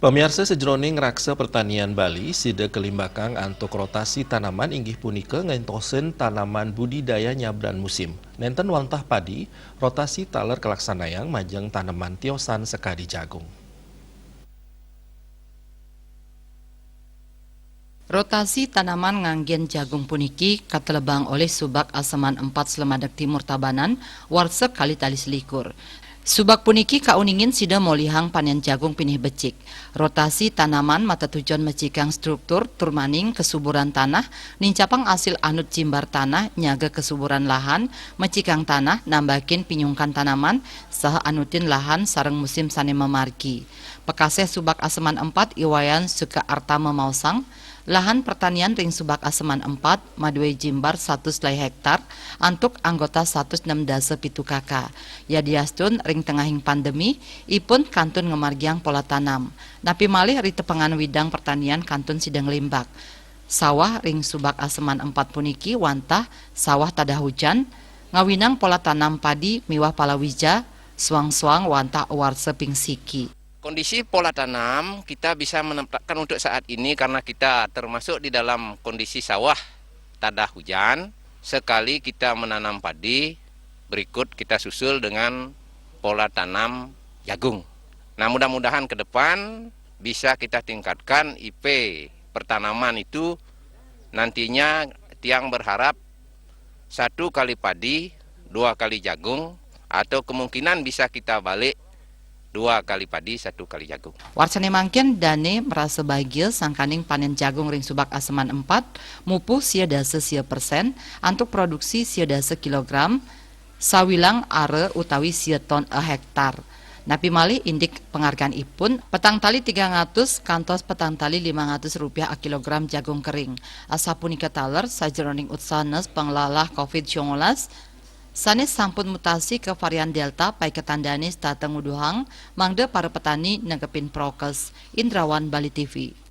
Pemirsa sejroning raksa pertanian Bali, sida kelimbakang antuk rotasi tanaman inggih punika ngentosen tanaman budidaya nyabran musim. Nenten wantah padi, rotasi taler kelaksanayang majeng tanaman tiosan sekadi jagung. Rotasi tanaman nganggen jagung puniki katelebang oleh Subak Aseman 4 Slemadeg Timur Tabanan warsep kali tali selikur. Subak puniki kauningin sida molihang panen jagung pinih becik. Rotasi tanaman mata tujuan mecikang struktur turmaning kesuburan tanah, nincapang asil anut jimbar tanah, nyaga kesuburan lahan, mecikang tanah, nambakin pinyungkan tanaman, saha anutin lahan sareng musim sane memargi. Pekaseh Subak Aseman 4 Iwayan Suka Artama Mausang, lahan pertanian ring Subak Aseman 4 Madwe Jimbar 100 hektar antuk anggota 106 dasa pitu kakak. Ya diastun ring tengahing pandemi ipun kantun ngemargiang pola tanam. Napi malih ri tepengan widang pertanian kantun sidang limbak. Sawah ring Subak Aseman 4 puniki wantah sawah tada hujan, ngawinang pola tanam padi miwah palawija, suang-suang wantah uar seping siki. Kondisi pola tanam kita bisa menempatkan untuk saat ini karena kita termasuk di dalam kondisi sawah tada hujan. Sekali kita menanam padi, berikut kita susul dengan pola tanam jagung. Nah, mudah-mudahan ke depan bisa kita tingkatkan IP pertanaman itu. Nantinya tiang berharap 1 kali padi, 2 kali jagung, atau kemungkinan bisa kita balik 2 kali padi, 1 kali jagung. Warcane mangkin Dane merasa bahagia sangkaning panen jagung ring Subak Aseman 4 mupuh sia dasa sia persen antuk produksi sia dasa kilogram sawilang are utawi sia ton a hektar. Napi malih indik penghargaan ipun petang tali 300 kantos petang tali 500 rupiah a kilogram jagung kering. Asa punika taler sajroning utsanes penglalah COVID-19 sanes sampun mutasi ke varian Delta pai ketandani stateng uduhang mangde para petani negepin prokes. Indrawan Bali TV.